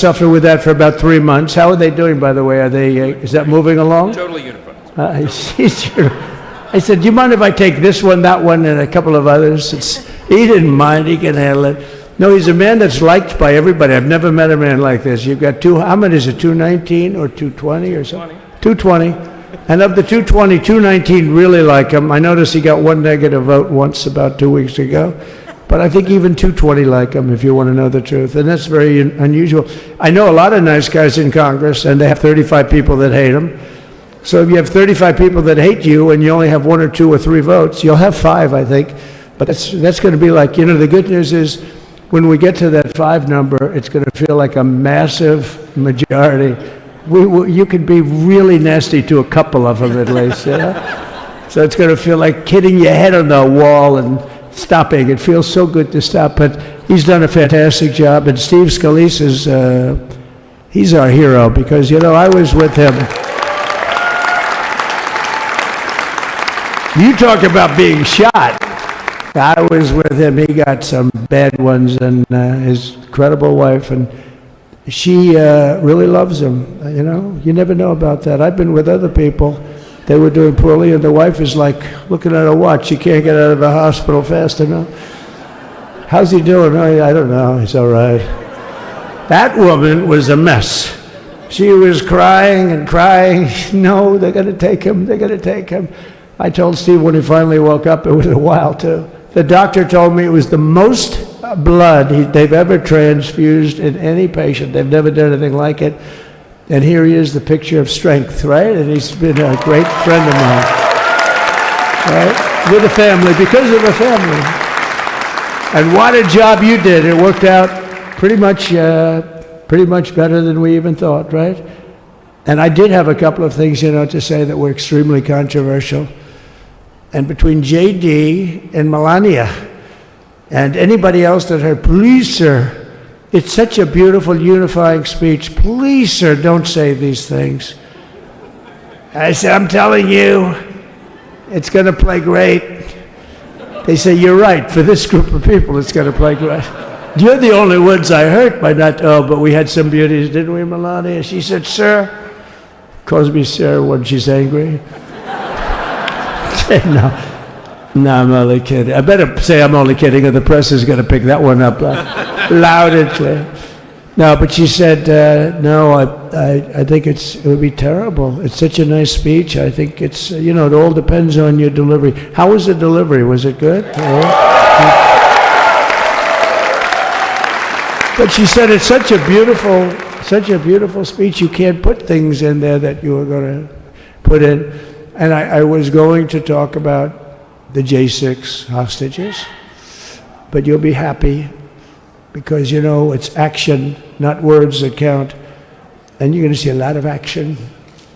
suffered with that for about 3 months. How are they doing, by the way? Are they? Is that moving along? Totally unified. I said, do you mind if I take this one, that one, and a couple of others? He didn't mind. He can handle it. No, he's a man that's liked by everybody. I've never met a man like this. You've got how many is it, 219 or 220 or something? 220. And of the 220, 219 really like him. I noticed he got one negative vote once about 2 weeks ago. But I think even 220 like him, if you want to know the truth. And that's very unusual. I know a lot of nice guys in Congress, and they have 35 people that hate him. So if you have 35 people that hate you and you only have 1 or 2 or 3 votes, you'll have 5, I think. But that's going to be like, the good news is when we get to that 5 number, it's going to feel like a massive majority. You could be really nasty to a couple of them at least. So it's going to feel like hitting your head on the wall and stopping. It feels so good to stop. But he's done a fantastic job. And Steve Scalise he's our hero because, I was with him. You talk about being shot. I was with him. He got some bad ones, and his incredible wife, and she really loves him. You never know about that. I've been with other people. They were doing poorly, and the wife is like looking at her watch. She can't get out of the hospital fast enough. How's he doing? I don't know. He's all right. That woman was a mess. She was crying and crying. No, they're going to take him. They're going to take him. I told Steve when he finally woke up, it was a while too. The doctor told me it was the most blood they've ever transfused in any patient. They've never done anything like it. And here he is, the picture of strength, right? And he's been a great friend of mine, right? With a family, because of a family. And what a job you did. It worked out pretty much better than we even thought, right? And I did have a couple of things, to say that were extremely controversial. And between J.D. and Melania and anybody else that heard, please, sir, it's such a beautiful unifying speech. Please, sir, don't say these things. I said, I'm telling you, it's going to play great. They say, you're right. For this group of people, it's going to play great. You're the only ones I hurt by not, but we had some beauties, didn't we, Melania? She said, sir, calls me sir when she's angry. No, I'm only kidding. I better say I'm only kidding, or the press is going to pick that one up loud and clear. No, but she said, no, I think it would be terrible. It's such a nice speech. I think it's, it all depends on your delivery. How was the delivery? Was it good? But she said it's such a beautiful speech. You can't put things in there that you were going to put in. And I was going to talk about the J6 hostages, but you'll be happy because, it's action, not words that count. And you're going to see a lot of action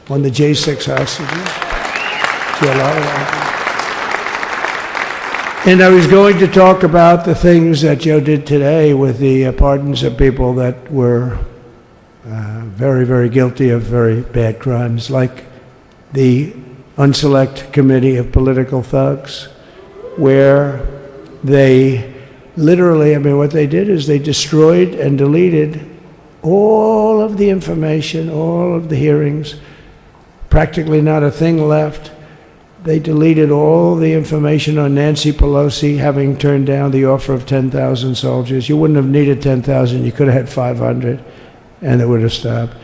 on the J6 hostages. See a lot of action. And I was going to talk about the things that Joe did today with the pardons of people that were very, very guilty of very bad crimes, like the Unselect Committee of Political Thugs, where they literally, what they did is they destroyed and deleted all of the information, all of the hearings, practically not a thing left. They deleted all the information on Nancy Pelosi having turned down the offer of 10,000 soldiers. You wouldn't have needed 10,000, you could have had 500, and it would have stopped.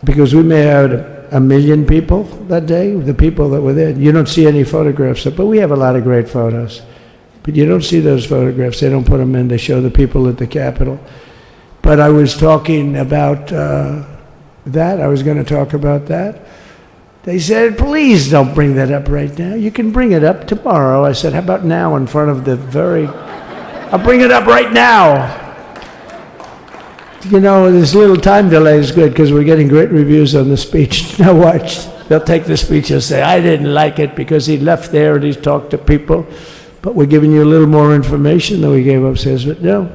Because we may have had 1 million people that day, the people that were there. You don't see any photographs, but we have a lot of great photos. But you don't see those photographs. They don't put them in. They show the people at the Capitol. But I was talking about that. I was going to talk about that. They said, please don't bring that up right now. You can bring it up tomorrow. I said, how about now in front of I'll bring it up right now. This little time delay is good because we're getting great reviews on the speech. Now watch. They'll take the speech and say, I didn't like it because he left there and he talked to people. But we're giving you a little more information than we gave upstairs. But no,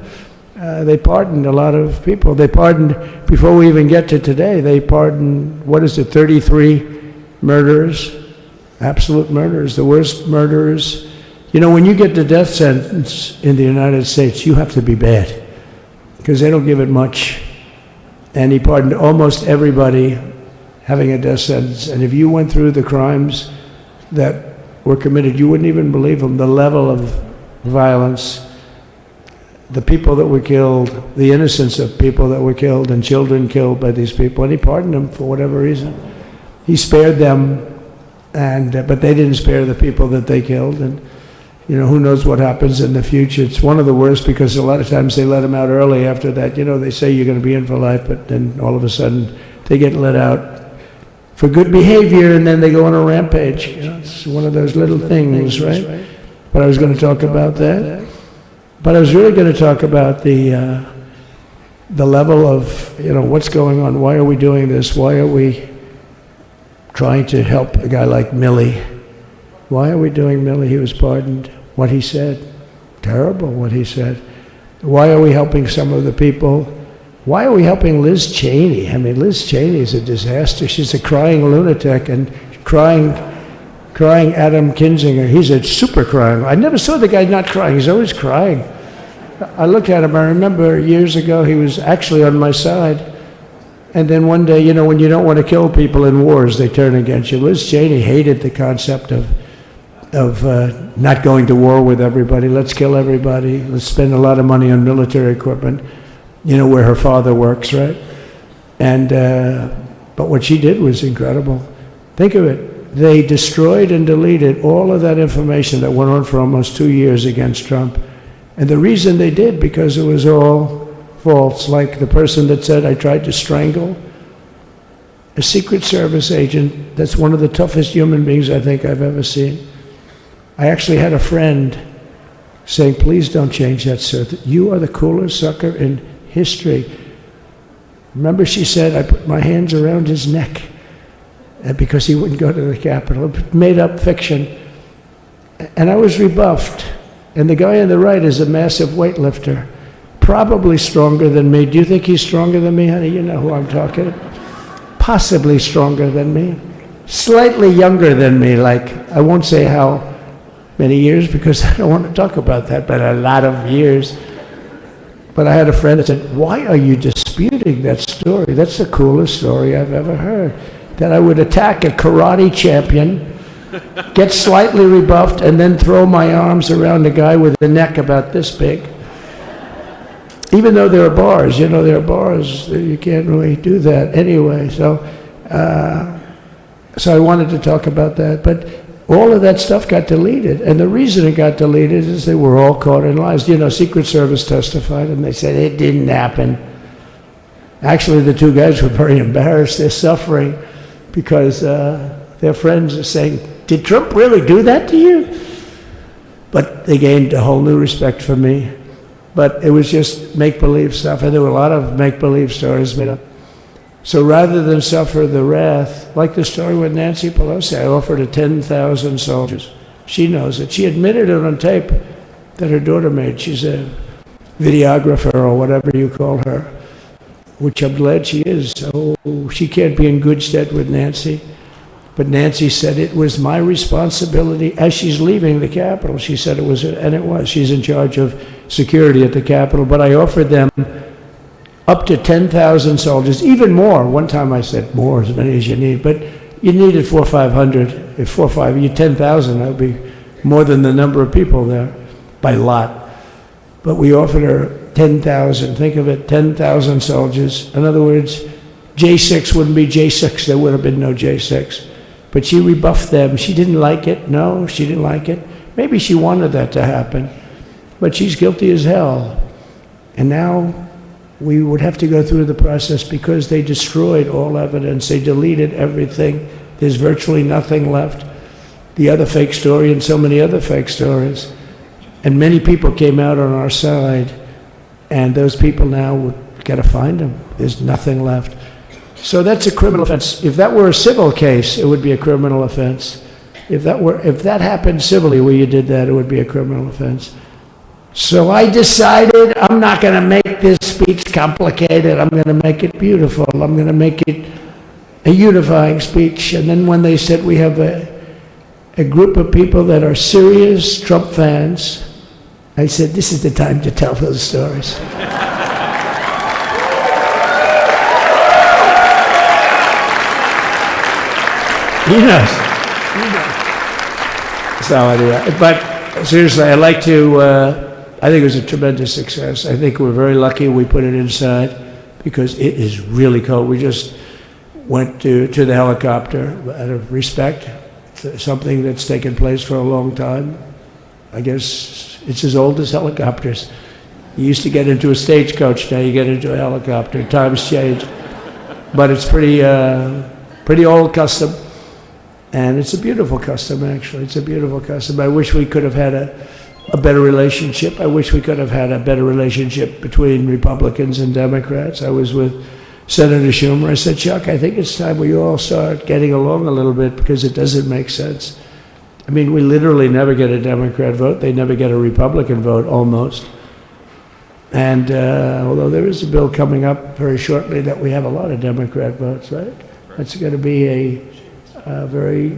they pardoned a lot of people. They pardoned, before we even get to today, they pardoned, 33 murderers, absolute murderers, the worst murderers. When you get the death sentence in the United States, you have to be bad, because they don't give it much. And he pardoned almost everybody having a death sentence. And if you went through the crimes that were committed, you wouldn't even believe them. The level of violence, the people that were killed, the innocence of people that were killed, and children killed by these people. And he pardoned them for whatever reason. He spared them, but they didn't spare the people that they killed. And who knows what happens in the future. It's one of the worst, because a lot of times they let them out early after that. They say you're going to be in for life, but then all of a sudden they get let out for good behavior, and then they go on a rampage. It's one of those little things, right? But I was going to talk about that. But I was really going to talk about the level of, what's going on. Why are we doing this? Why are we trying to help a guy like Millie? Why are we doing Millie? He was pardoned. What he said, terrible what he said. Why are we helping some of the people? Why are we helping Liz Cheney? I mean, Liz Cheney is a disaster. She's a crying lunatic, and crying Adam Kinzinger. He's a super crying. I never saw the guy not crying. He's always crying. I looked at him. I remember years ago he was actually on my side. And then one day, when you don't want to kill people in wars, they turn against you. Liz Cheney hated the concept of not going to war with everybody. Let's kill everybody. Let's spend a lot of money on military equipment. Where her father works, right? And but what she did was incredible. Think of it. They destroyed and deleted all of that information that went on for almost 2 years against Trump. And the reason they did, because it was all false. Like the person that said, I tried to strangle a Secret Service agent. That's one of the toughest human beings I think I've ever seen. I actually had a friend saying, please don't change that, sir. You are the coolest sucker in history. Remember, she said, I put my hands around his neck because he wouldn't go to the Capitol. Made up fiction. And I was rebuffed. And the guy on the right is a massive weightlifter, probably stronger than me. Do you think he's stronger than me, honey? You know who I'm talking. Possibly stronger than me. Slightly younger than me, like, I won't say how many years because I don't want to talk about that, but a lot of years. But I had a friend that said, why are you disputing that story? That's the coolest story I've ever heard. That I would attack a karate champion, get slightly rebuffed, and then throw my arms around a guy with a neck about this big. Even though there are bars, there are bars, you can't really do that anyway. So I wanted to talk about that. But all of that stuff got deleted. And the reason it got deleted is they were all caught in lies. Secret Service testified, and they said it didn't happen. Actually, the two guys were very embarrassed. They're suffering because their friends are saying, did Trump really do that to you? But they gained a whole new respect for me. But it was just make-believe stuff, and there were a lot of make-believe stories made up. So rather than suffer the wrath, like the story with Nancy Pelosi, I offered her 10,000 soldiers. She knows it. She admitted it on tape that her daughter made. She's a videographer or whatever you call her, which I'm glad she is. So she can't be in good stead with Nancy. But Nancy said it was my responsibility as she's leaving the Capitol. She said it was, and it was. She's in charge of security at the Capitol. But I offered them up to 10,000 soldiers, even more. One time I said more, as many as you need. But you needed 400 or 500. If 4 or 5, you 10,000, that would be more than the number of people there by lot. But we offered her 10,000. Think of it, 10,000 soldiers. In other words, J6 wouldn't be J6. There would have been no J6. But she rebuffed them. She didn't like it. No, she didn't like it. Maybe she wanted that to happen. But she's guilty as hell. And now we would have to go through the process because they destroyed all evidence. They deleted everything. There's virtually nothing left. The other fake story and so many other fake stories. And many people came out on our side. And those people now would got to find them. There's nothing left. So that's a criminal offense. If that were a civil case, it would be a criminal offense. If that happened civilly where you did that, it would be a criminal offense. So I decided I'm not going to make this speech complicated. I'm going to make it beautiful. I'm going to make it a unifying speech. And then when they said we have a group of people that are serious Trump fans, I said, this is the time to tell those stories. He knows. He knows. So anyway, but seriously, I'd like to, I think it was a tremendous success. I think we're very lucky we put it inside because it is really cold. We just went to the helicopter out of respect, something that's taken place for a long time. I guess it's as old as helicopters. You used to get into a stagecoach, now you get into a helicopter. Times change. But it's pretty old custom. And it's a beautiful custom, actually. It's a beautiful custom. I wish we could have had a better relationship. I wish we could have had a better relationship between Republicans and Democrats. I was with Senator Schumer. I said, Chuck, I think it's time we all start getting along a little bit because it doesn't make sense. I mean, we literally never get a Democrat vote. They never get a Republican vote, almost. And although there is a bill coming up very shortly that we have a lot of Democrat votes, right? It's going to be a very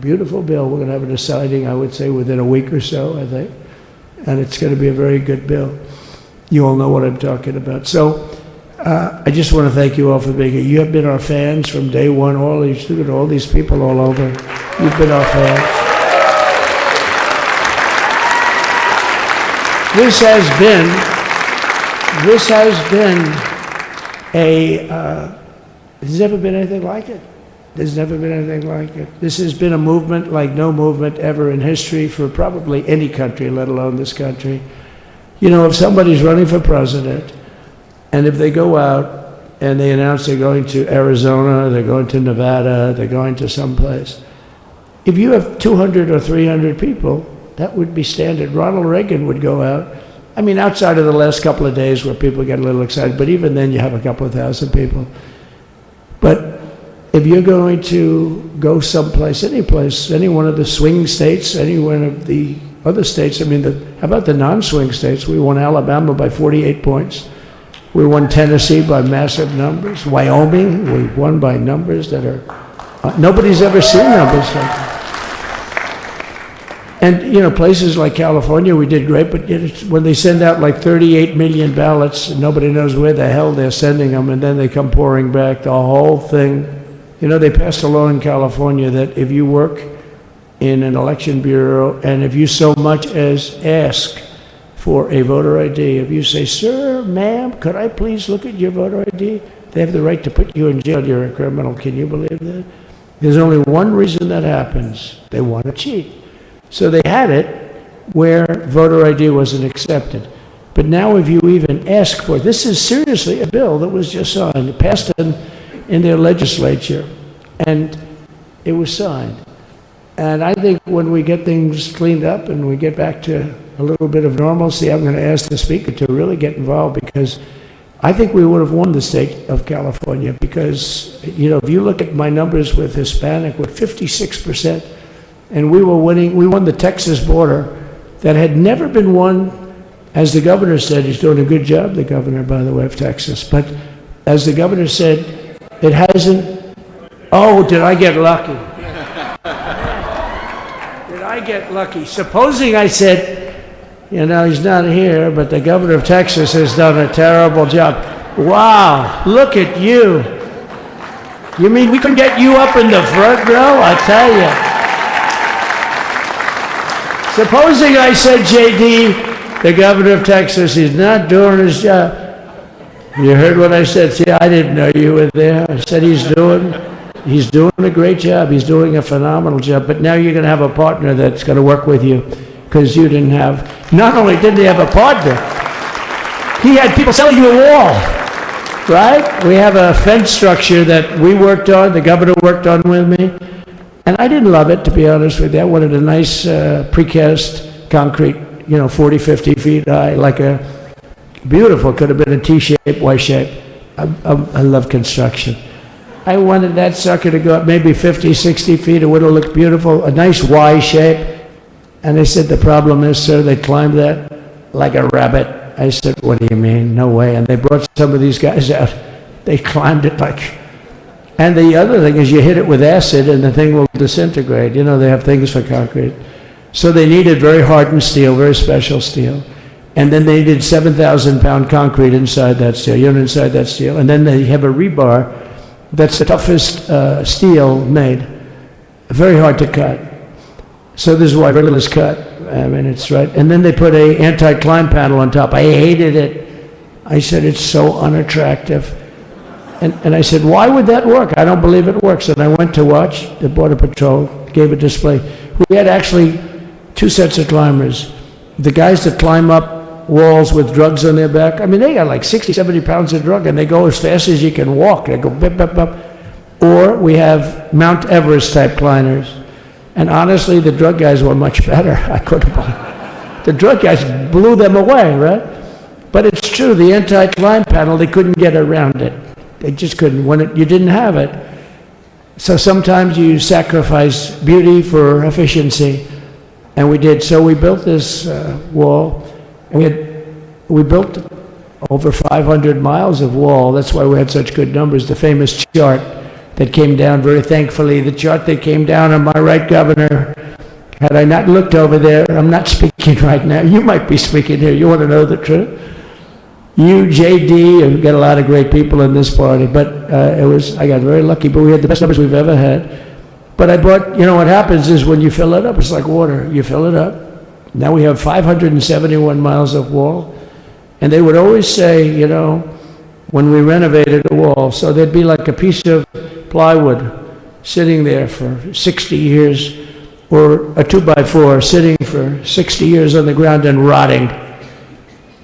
beautiful bill. We're going to have a deciding, I would say, within a week or so, I think. And it's going to be a very good bill. You all know what I'm talking about. So I just want to thank you all for being here. You have been our fans from day one, all these people all over. You've been our fans. This has been there's never been anything like it. There's never been anything like it. This has been a movement like no movement ever in history for probably any country, let alone this country. You know, if somebody's running for president, and if they go out and they announce they're going to Arizona, they're going to Nevada, they're going to someplace, if you have 200 or 300 people, that would be standard. Ronald Reagan would go out. I mean, outside of the last couple of days where people get a little excited, but even then you have a couple of thousand people. But if you're going to go someplace, any place, any one of the swing states, any one of the other states, I mean, how about the non-swing states? We won Alabama by 48 points. We won Tennessee by massive numbers. Wyoming, we won by numbers that are, nobody's ever seen numbers like that. And, you know, places like California, we did great, but when they send out like 38 million ballots, and nobody knows where the hell they're sending them, and then they come pouring back, the whole thing. You know, they passed a law in California that if you work in an election bureau, and if you so much as ask for a voter ID, if you say, sir, ma'am, could I please look at your voter ID? They have the right to put you in jail. You're a criminal. Can you believe that? There's only one reason that happens. They want to cheat. So they had it where voter ID wasn't accepted. But now if you even ask for it, this is seriously a bill that was just signed, passed in their legislature, and it was signed. And I think when we get things cleaned up and we get back to a little bit of normalcy, I'm going to ask the speaker to really get involved, because I think we would have won the state of California, because, you know, if you look at my numbers with Hispanic, with 56%, and we were winning, we won the Texas border that had never been won, as the governor said. He's doing a good job, the governor, by the way, of Texas. But as the governor said, it hasn't, oh, did I get lucky? Did I get lucky? Supposing I said, you know, he's not here, but the governor of Texas has done a terrible job. Wow, look at you. You mean we can get you up in the front row? I tell you. Supposing I said, JD, the governor of Texas, he's not doing his job. You heard what I said. See, I didn't know you were there. I said he's doing a great job. He's doing a phenomenal job. But now you're going to have a partner that's going to work with you, because you didn't have, not only didn't he have a partner, he had people selling you a wall, right? We have a fence structure that we worked on, the governor worked on with me. And I didn't love it, to be honest with you. I wanted a nice precast concrete, you know, 40, 50 feet high, like a beautiful, could have been a T-shape, Y-shape. I love construction. I wanted that sucker to go up maybe 50, 60 feet. It would have looked beautiful, a nice Y shape. And they said, the problem is, sir, they climbed that like a rabbit. I said, what do you mean? No way. And they brought some of these guys out. They climbed it like... And the other thing is you hit it with acid and the thing will disintegrate. You know, they have things for concrete. So they needed very hardened steel, very special steel. And then they needed 7,000-pound concrete inside that steel, inside that steel. And then they have a rebar that's the toughest steel made. very hard to cut. So this is why very little is cut. I mean, it's right. And then they put a anti-climb panel on top. I hated it. I said, it's so unattractive. And I said, why would that work? I don't believe it works. And I went to watch the Border Patrol, gave a display. We had actually two sets of climbers. The guys that climb up walls with drugs on their back, I mean, they got like 60, 70 pounds of drug, and they go as fast as you can walk. They go bip, bip, bip. Or we have Mount Everest type climbers. And honestly, the drug guys were much better. I couldn't believe it. The drug guys blew them away, right? But it's true, the anti-climb panel, they couldn't get around it. They just couldn't. You didn't have it. So sometimes you sacrifice beauty for efficiency. And we did. So we built this wall. And we built over 500 miles of wall. That's why we had such good numbers. The famous chart that came down, very thankfully, the chart that came down on my right, Governor. Had I not looked over there, I'm not speaking right now. You might be speaking here. You want to know the truth? You, JD, we've got a lot of great people in this party, but I got very lucky, but we had the best numbers we've ever had. But I bought, what happens is when you fill it up, it's like water. You fill it up. Now we have 571 miles of wall. And they would always say, when we renovated a wall, so there'd be like a piece of plywood sitting there for 60 years, or a 2x4 sitting for 60 years on the ground and rotting.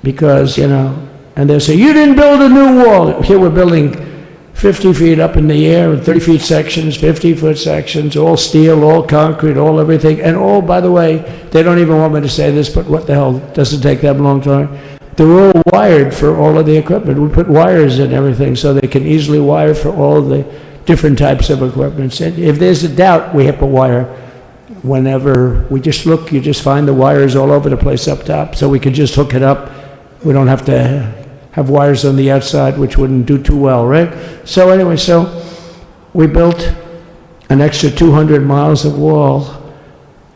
Because, and they'll say, you didn't build a new wall. Here we're building 50 feet up in the air, with 30 feet sections, 50-foot sections, all steel, all concrete, all everything. And all, by the way, they don't even want me to say this, but what the hell, doesn't take that long time. They're all wired for all of the equipment. We put wires in everything so they can easily wire for all of the different types of equipment. And if there's a doubt, we have a wire. Whenever we just look, you just find the wires all over the place up top, so we can just hook it up. We don't have to have wires on the outside, which wouldn't do too well, right? So anyway, we built an extra 200 miles of wall.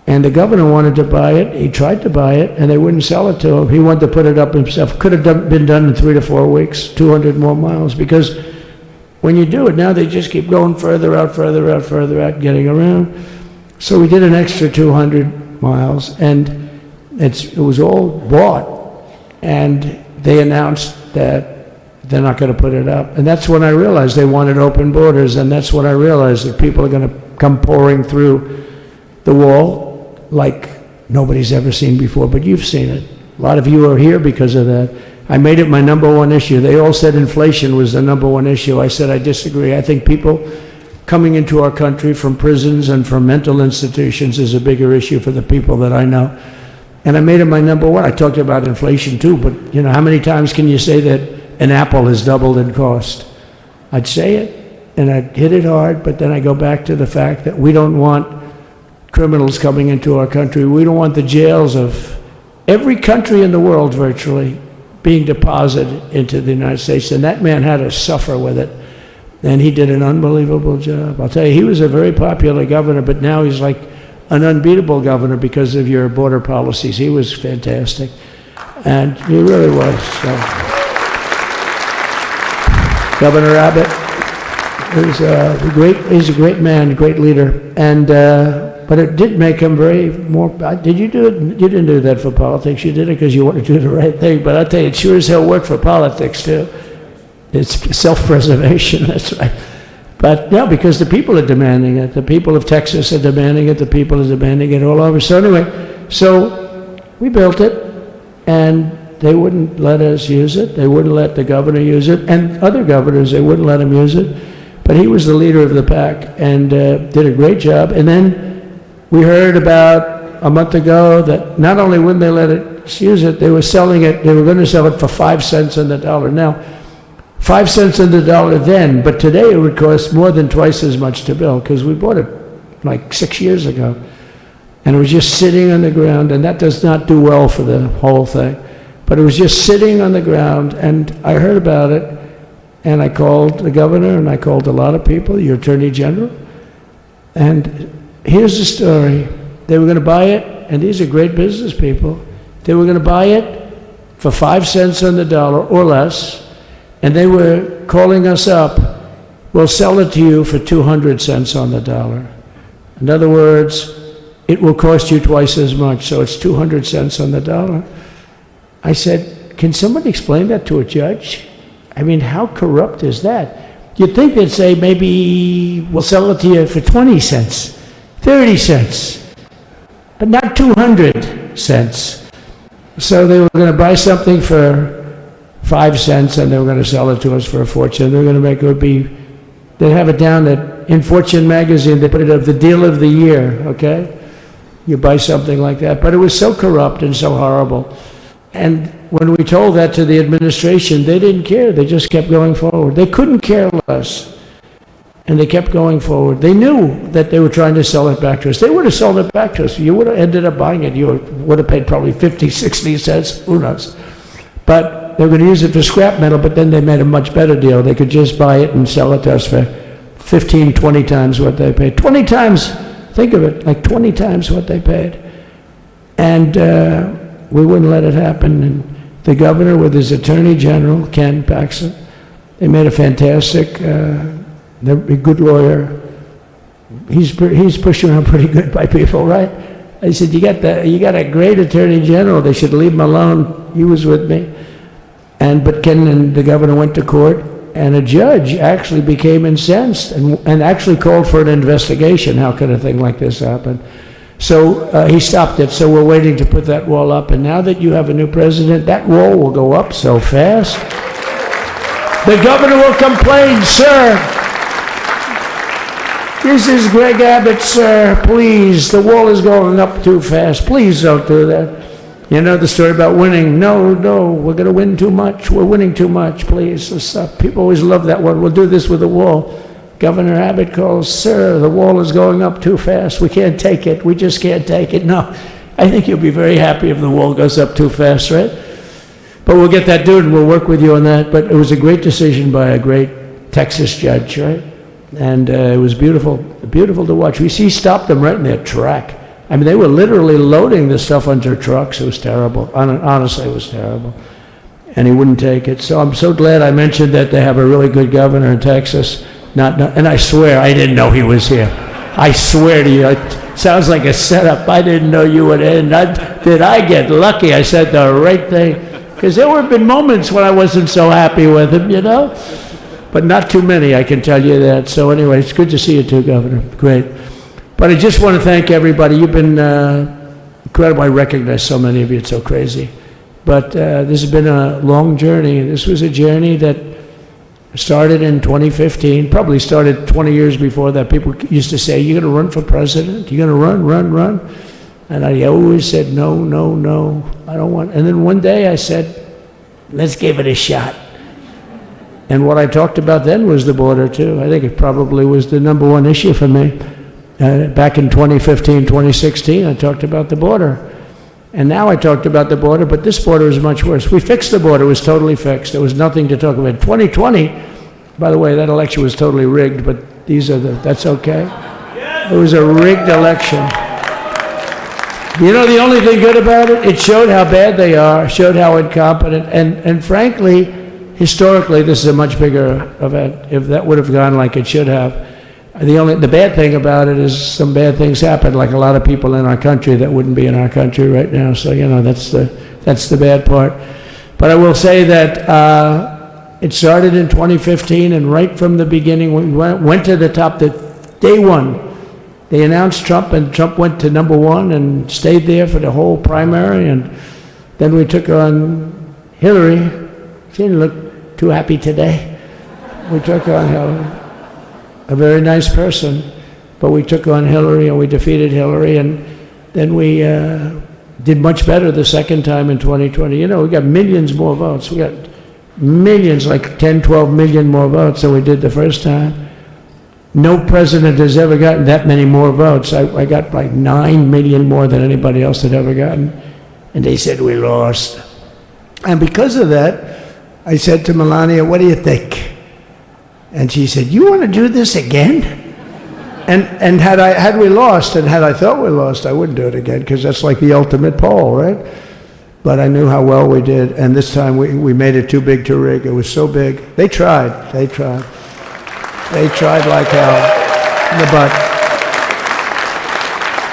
And the governor wanted to buy it. He tried to buy it, and they wouldn't sell it to him. He wanted to put it up himself. Could have been done in 3 to 4 weeks, 200 more miles, because when you do it now, they just keep going further out, further out, further out, getting around. So we did an extra 200 miles, and it was all bought. And they announced that they're not going to put it up. And that's when I realized they wanted open borders, and that's when I realized that people are going to come pouring through the wall like nobody's ever seen before, but you've seen it. A lot of you are here because of that. I made it my number one issue. They all said inflation was the number one issue. I said I disagree. I think people coming into our country from prisons and from mental institutions is a bigger issue for the people that I know. And I made it my number one. I talked about inflation too, but how many times can you say that an apple has doubled in cost? I'd say it, and I'd hit it hard, but then I go back to the fact that we don't want criminals coming into our country. We don't want the jails of every country in the world virtually being deposited into the United States. And that man had to suffer with it. And he did an unbelievable job. I'll tell you, he was a very popular governor, but now he's like an unbeatable governor because of your border policies. He was fantastic. And he really was. So. Governor Abbott he's a great man, great leader. And but it did make him did you do it? You didn't do that for politics. You did it because you want to do the right thing. But I'll tell you, it sure as hell worked for politics, too. It's self-preservation, that's right. But no, because the people are demanding it. The people of Texas are demanding it. The people are demanding it all over. So anyway, so we built it, and they wouldn't let us use it. They wouldn't let the governor use it. And other governors, they wouldn't let him use it. But he was the leader of the pack and did a great job. And then we heard about a month ago that not only wouldn't they let us use it, they were selling it, they were going to sell it for 5 cents on the dollar. Now, 5 cents on the dollar then, but today it would cost more than twice as much to build because we bought it like 6 years ago. And it was just sitting on the ground, and that does not do well for the whole thing. But it was just sitting on the ground, and I heard about it, and I called the governor, and I called a lot of people, your attorney general, and here's the story. They were going to buy it, and these are great business people. They were going to buy it for 5 cents on the dollar or less, and they were calling us up, we'll sell it to you for 200 cents on the dollar. In other words, it will cost you twice as much, so it's 200 cents on the dollar. I said, can somebody explain that to a judge? I mean, how corrupt is that? You'd think they'd say, maybe we'll sell it to you for 20 cents, 30 cents, but not 200 cents. So they were going to buy something for 5 cents, and they were going to sell it to us for a fortune. They were going to make it would be, they'd have it down that in Fortune magazine, they put it up the deal of the year, okay? You buy something like that. But it was so corrupt and so horrible. And when we told that to the administration, they didn't care. They just kept going forward. They couldn't care less. And they kept going forward. They knew that they were trying to sell it back to us. They would have sold it back to us. You would have ended up buying it. You would have paid probably 50, 60 cents, who knows. But they were going to use it for scrap metal, but then they made a much better deal. They could just buy it and sell it to us for 15, 20 times what they paid. 20 times, think of it, like 20 times what they paid. And we wouldn't let it happen. And the governor with his attorney general, Ken Paxton, they made a fantastic, they're a good lawyer. He's pushed around pretty good by people, right? I said, you got a great attorney general. They should leave him alone. He was with me. But Ken and the governor went to court, and a judge actually became incensed and actually called for an investigation. How could a thing like this happen? So he stopped it. So we're waiting to put that wall up. And now that you have a new president, that wall will go up so fast. The governor will complain, sir. This is Greg Abbott, sir. Please, the wall is going up too fast. Please don't do that. You know the story about winning. No, we're going to win too much. We're winning too much. Please, let's stop. People always love that one. We'll do this with the wall. Governor Abbott calls, sir, the wall is going up too fast. We can't take it. We just can't take it. No, I think you'll be very happy if the wall goes up too fast, right? But we'll get that dude and we'll work with you on that. But it was a great decision by a great Texas judge, right? And it was beautiful, beautiful to watch. He stopped them right in their track. I mean, they were literally loading this stuff onto trucks. It was terrible. Honestly, it was terrible. And he wouldn't take it. So I'm so glad I mentioned that they have a really good governor in Texas. And I swear, I didn't know he was here. I swear to you, it sounds like a setup. I didn't know you would end. Did I get lucky? I said the right thing. Because there have been moments when I wasn't so happy with him, you know? But not too many, I can tell you that. So anyway, it's good to see you too, Governor. Great. But I just want to thank everybody. You've been incredible. I recognize so many of you. It's so crazy. But this has been a long journey. This was a journey that started in 2015, probably started 20 years before that. People used to say, you're going to run for president? You're going to run? And I always said, no, I don't want. And then one day I said, let's give it a shot. And what I talked about then was the border too. I think it probably was the number one issue for me. Back in 2015, 2016, I talked about the border. And now I talked about the border, but this border is much worse. We fixed the border. It was totally fixed. There was nothing to talk about. 2020, by the way, that election was totally rigged, but that's okay. It was a rigged election. You know the only thing good about it? It showed how bad they are, showed how incompetent, and frankly, historically, this is a much bigger event. If that would have gone like it should have. The bad thing about it is some bad things happen, like a lot of people in our country that wouldn't be in our country right now. So, you know, that's the bad part. But I will say that it started in 2015, and right from the beginning, we went to the top. Day one, they announced Trump, and Trump went to number one and stayed there for the whole primary. And then we took on Hillary. She didn't look too happy today. We took on Hillary. A very nice person, but we took on Hillary and we defeated Hillary, and then we did much better the second time in 2020. You know, we got millions more votes. We got millions, like 10, 12 million more votes than we did the first time. No president has ever gotten that many more votes. I got like 9 million more than anybody else had ever gotten, and they said we lost. And because of that, I said to Melania, what do you think? And she said, you want to do this again? And had we lost, and had I thought we lost, I wouldn't do it again, because that's like the ultimate poll, right? But I knew how well we did, and this time we made it too big to rig. It was so big. They tried. They tried like hell in the butt.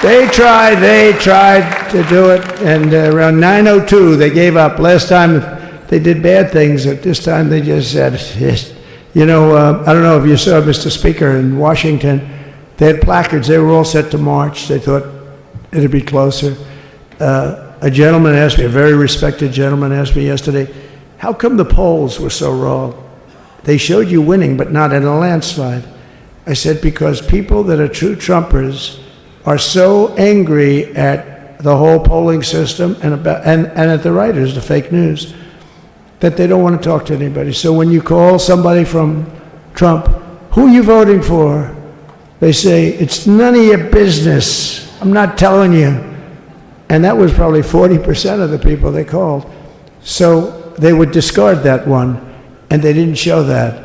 They tried to do it, and around 9:02 they gave up. Last time they did bad things, at this time they just said, you know, I don't know if you saw Mr. Speaker in Washington, they had placards, they were all set to march, they thought it'd be closer. A gentleman asked me, a very respected gentleman asked me yesterday, how come the polls were so wrong? They showed you winning, but not in a landslide. I said, because people that are true Trumpers are so angry at the whole polling system and at the writers, the fake news, that they don't want to talk to anybody. So when you call somebody from Trump, who are you voting for? They say, it's none of your business. I'm not telling you. And that was probably 40% of the people they called. So they would discard that one, and they didn't show that.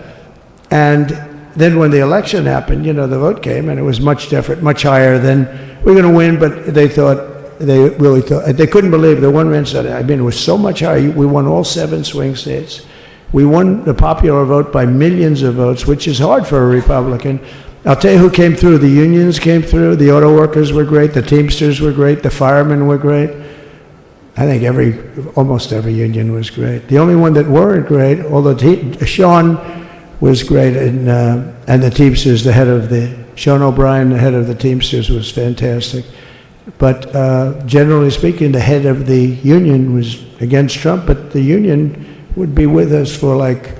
And then when the election happened, you know, the vote came, and it was much different, much higher than, we're going to win, but they really thought, they couldn't believe, the one man said, I mean, it was so much higher. We won all 7 swing states. We won the popular vote by millions of votes, which is hard for a Republican. I'll tell you who came through. The unions came through. The auto workers were great. The Teamsters were great. The firemen were great. I think almost every union was great. The only one that weren't great, although Sean was great, and the Teamsters, Sean O'Brien, the head of the Teamsters, was fantastic. But generally speaking, the head of the union was against Trump, but the union would be with us for like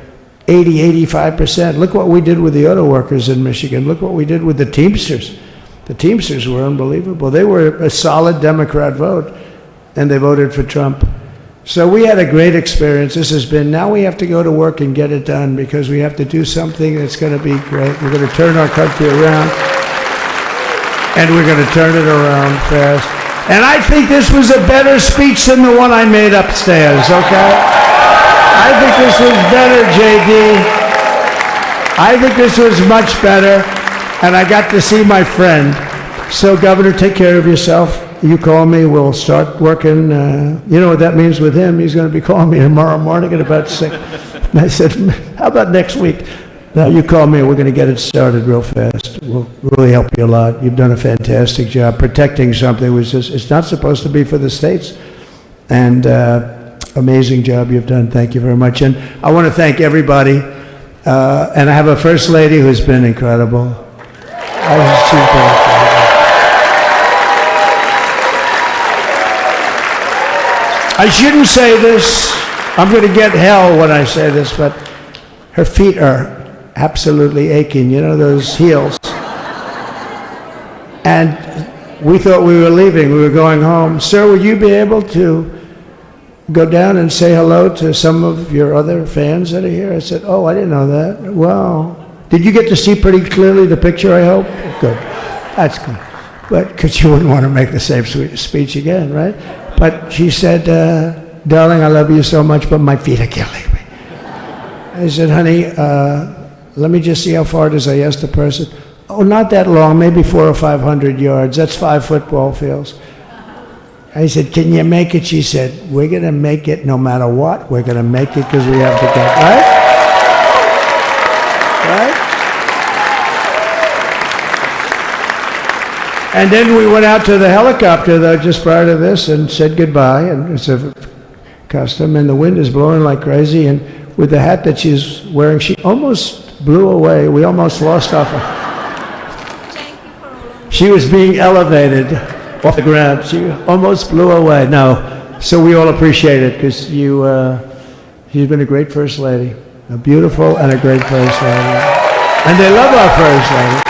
85%. Look what we did with the auto workers in Michigan. Look what we did with the Teamsters. The Teamsters were unbelievable. They were a solid Democrat vote, and they voted for Trump. So we had a great experience. This has been, now we have to go to work and get it done, because we have to do something that's going to be great. We're going to turn our country around, and we're going to turn it around fast. And I think this was a better speech than the one I made upstairs, okay? I think this was better, JD. I think this was much better, and I got to see my friend. So, Governor, take care of yourself. You call me, we'll start working. You know what that means with him? He's going to be calling me tomorrow morning at about 6. And I said, how about next week? Now, you call me, we're going to get it started real fast. We'll really help you a lot. You've done a fantastic job protecting something which is, it's not supposed to be for the states. And amazing job you've done. Thank you very much. And I want to thank everybody. And I have a First Lady who's been incredible. I shouldn't say this. I'm going to get hell when I say this, but her feet are absolutely aching. You know, those heels. And we thought we were leaving. We were going home. Sir, would you be able to go down and say hello to some of your other fans that are here? I said, oh, I didn't know that. Well, did you get to see pretty clearly the picture, I hope? Good. That's good. But because you wouldn't want to make the same speech again, right? But she said, darling, I love you so much, but my feet are killing me. I said, honey, let me just see how far it is. I asked the person. Oh, not that long, maybe 400 or 500 yards. That's 5 football fields. I said, can you make it? She said, we're going to make it no matter what. We're going to make it because we have to go. Right? Right? And then we went out to the helicopter, though, just prior to this, and said goodbye. And it's a custom, and the wind is blowing like crazy. And with the hat that she's wearing, she almost blew away. We almost lost off her. She was being elevated off the ground. She almost blew away. No. So we all appreciate it, because she's been a great First Lady. A beautiful and a great First Lady. And they love our First Lady.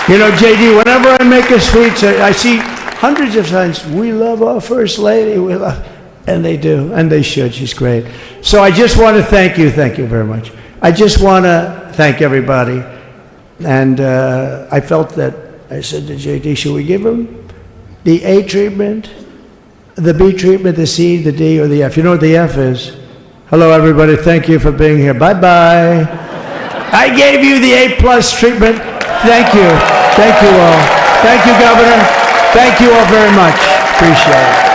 You know, JD, whenever I make a speech, I see hundreds of times, we love our First Lady, we love, and they do, and they should. She's great. So I just want to thank you very much. I just want to thank everybody. And I felt that, I said to JD, should we give him the A treatment, the B treatment, the C, the D, or the F? You know what the F is? Hello, everybody. Thank you for being here. Bye-bye. I gave you the A+ treatment. Thank you. Thank you all. Thank you, Governor. Thank you all very much. Appreciate it.